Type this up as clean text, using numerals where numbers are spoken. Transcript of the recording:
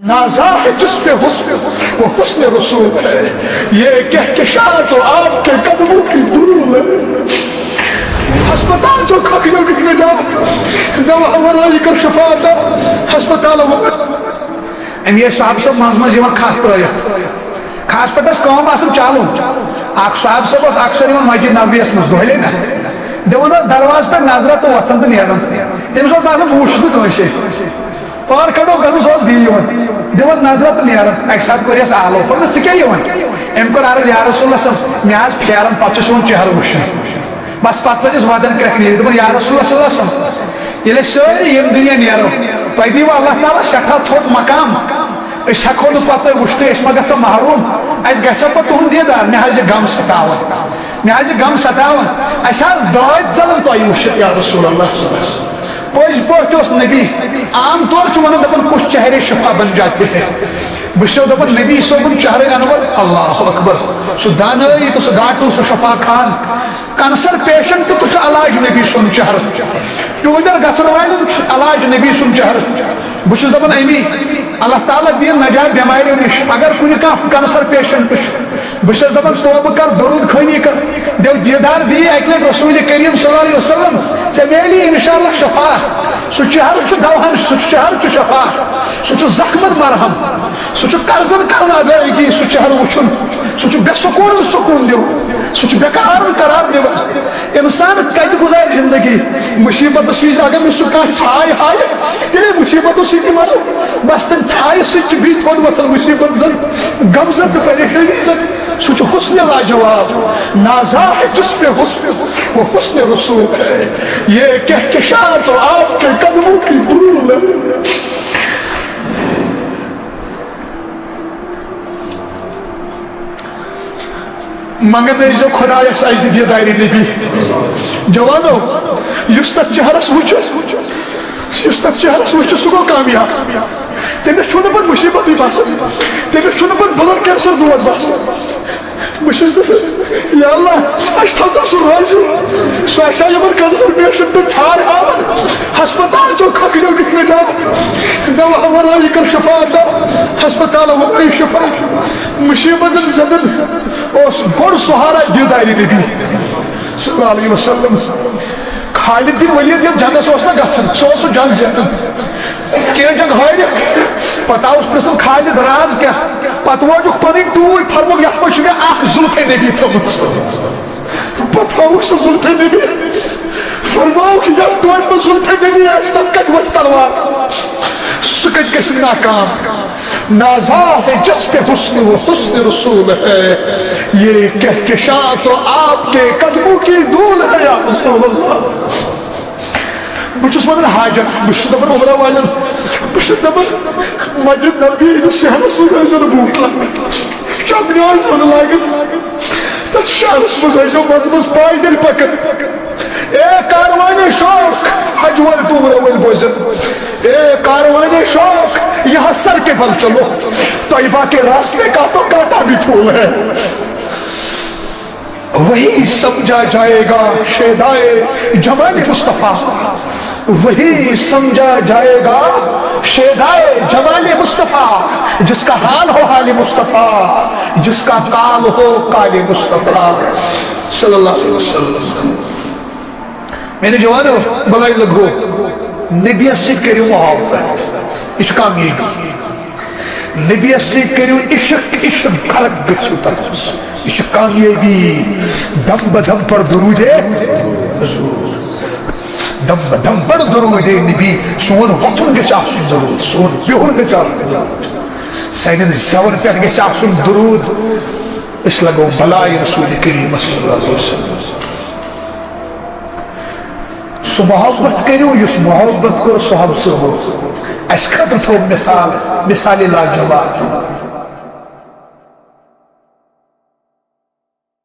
نازا ہے جس پہ حسن وہ حسن رسول ہے، یہ کہکشاں تو آپ کے قدموں کی دھول ہے۔ ہسپتال جو کھکجو کی نجات دوا ہمرائی کر شفاعت ہسپتال امیر صاحب صاحب مز یوان کھات ترٲیِتھ خاص پٹس کٲم آسان چالو اکھ صاحب صاحب اوس اکثر یوان مسجد نبویس منٛز دۄہلے نا دِوان اوس دروازٕ پٮ۪ٹھ نظرا تہٕ وۄتھان تہٕ نیران تٔمِس اوس باسان بہٕ وٕچھُس نہٕ کٲنٛسے پار کھڑو گژھُن سُہ اوس بیٚیہِ یِوان دِوان نظرا تہٕ نیران اکہِ ساتہٕ کوٚرہس آلو فرموٗس ژٕ کیٛاہ یِوان أمۍ کوٚر عرض یا رسول اللہ صٲب مےٚ حظ پھیران پتہٕ چھُس یِوان چہرٕ وٕچھنہٕ بس پتہٕ ژٔجِس ودن کرٛٮ۪کھ دوٚپُن یا رسول اللہ صلی اللہ علیہ وسلم ییٚلہِ أسۍ سٲری ییٚمہِ دُنیا نیرو تۄہہِ دِیٖوٕ اللہ تعالیٰ سٮ۪ٹھاہ تھوٚد مقام أسۍ ہٮ۪کو نہٕ پتہٕ تۄہہِ وٕچھتھٕے أسۍ ما گژھو محروٗم اَسہِ گژھِ پتہٕ تُہُنٛد دیٖدار مےٚ حظ یہِ غم ستاوان مےٚ حظ یہِ غم ستاوان اَسہِ حظ دٲدۍ ژلان تۄہہِ وٕچھِتھ یا رسول اللہ پٔزۍ پٲٹھۍ اوس نبی عام طور چھُ ونان دپان کُس چہرے شفا بن جاتے ہیں بہٕ چھُسو دپان نبی صٲبُن چہرے انور اللہ اکبر سُہ دانٲیی تہٕ سُہ گاٹوٗ سُہ شفا خان کنسر پیشنٹ تہٕ چھُ علاج نبی سُنٛد چہرٕ ٹیوٗمر گژھن والٮ۪ن چھُ علاج نبی سُنٛد چہرٕ بہٕ چھُس دپان امی اللہ تعالیٰ دِیِن نجات بٮ۪ماریو نِش اگر کُنہِ کانٛہہ کنسر پیشنٹ چھُ بہٕ چھُس دپان توبہٕ کر درود خٲنی کر دِو دیٖدار دِیہِ اکہِ لٹہِ رسول کریم صلی اللہ علیہ وسلم ژےٚ میلی انشاء اللہ شفا سُہ چہرٕ چھُ دوہن سُہ چہرٕ چھُ شفا سُہ چھُ زخمن مرہم سُہ چھُ قرضن کران ادائیگی سُہ چہرٕ وٕچھُن سُہ چھُ بے سکوٗنن سکوٗن دِوان سُہ چھُ بےٚقرارن قرار دِوان انسان کتہِ گُزارِ زندگی مصیبتس وِزِ اگر مےٚ سُہ کانٛہہ ژھاے ہایہِ تیٚلے مصیبتو سۭتی مرو بس تمہِ ژھایہِ سۭتۍ چھُ بیٚیہِ تھوٚد وۄتھان مصیبت زن غم زن تہٕ پریشٲنی زن سُہ چھُ حسن لاجواب نازا ہے جس پہ حسن وہ حسن رسول ہے یہ کہکشاں تو آپ کے قدموں کی دھول ہے۔ منگن ٲسۍزیو خۄدایس اجدِ دیٖدارِ نبی جوانو یُس تتھ چہرس وٕچھِ یُس تتھ چہرس وٕچھِ سُہ گوٚو کامیاب تٔمِس چھُنہٕ پتہٕ مُصیبتٕے باسان تٔمِس چھُنہٕ پتہٕ بلڈ کینسر دود باسان بہٕ چھُس دپان یا اللہ اَسہِ تھاو سُہ روزِ سُہ آسہِ ہا یِمن کینسر پیشنٹن ژھاے ہاوان ہسپتال چو کھکجو دِکھ نجات دوا ہمرائی کر شفاعت ہسپتال ہمرائی شفا مصیبتن زدن اوس بوٚڑ سہارا دیٖدارِ نبی صلی اللہ علیہ وسلم خالد بن ولید یتھ جنگس اوس نا گژھان سُہ اوس سُہ جنگ زینان کینٛہہ جنگ ہٲرِکھ پتہٕ آوُس پرژھان خالد راز کیٛاہ پتہٕ وٲجُکھ پنٕنۍ ٹوٗرۍ فرموکھ یتھ منٛز چھُ مےٚ اکھ زُلفے نبی تھٲومٕژ پتہٕ ہاوُکھ سُہ زُلفے نبی فرمووُکھ یتھ ٹوٗرِ منٛز زُلفے نبی آسہِ تتھ کتہِ وۄتھِ تلوار سُہ کتہِ گژھِ ناکام نازا ہے جس پہ حسن وہ حسن رسول ہے یہ کہکشاں تو آپ کے قدموں کی دھول ہے یا رسول اللہ بہٕ چھُس ونان حاجت بہٕ چھُس دپان عمرہ والٮ۪ن بہٕ چھُس دپان مسجد نبی ہٕنٛدِس شہرس منٛز ٲسۍزیو نہٕ بوٗٹھ لاگان چپنہِ ٲسۍزیو نہٕ لاگان تتھ شہرس منٛز ٲسۍزیو منٛزٕ منٛزٕ پایدٔلۍ پکان اے کاروانِ شوق حج وٲلۍ تہٕ عمرہ وٲلۍ بوزن اے کاروانِ شوق یہاں سر کے بل چلو طیبہ کے راستے کا تو کانٹا بھی پھول ہے وہی سمجھا جائے گا شیدائے جمال مصطفیٰ وہی سمجھا جائے گا شیدائے جمال مصطفیٰ جس کا حال ہو حال مصطفیٰ جس کا کال ہو کال مصطفیٰ صلی اللہ علیہ وسلم۔ میرے جوانو بلائی لگو نبی سے کریو محبت یہ کامیابی نبی سے کریو عشق عشق خلق گژھو تتھ یہ کامیابی دم بدم پر درود حضور دم بدم پر درود نبی سون وطن گژھِ آسُن درود سون بِہُن گژھِ آسُن درود سانٮ۪ن زٮ۪ون پٮ۪ٹھ گژھِ آسُن درود أسۍ لگو بلائی رسول کریم صلی اللہ علیہ وسلم سُہ محبت کٔرِو یُس محبت کوٚر صحابہٕ صٲبو اَسہِ خٲطرٕ تھوٚو مثال لاجواب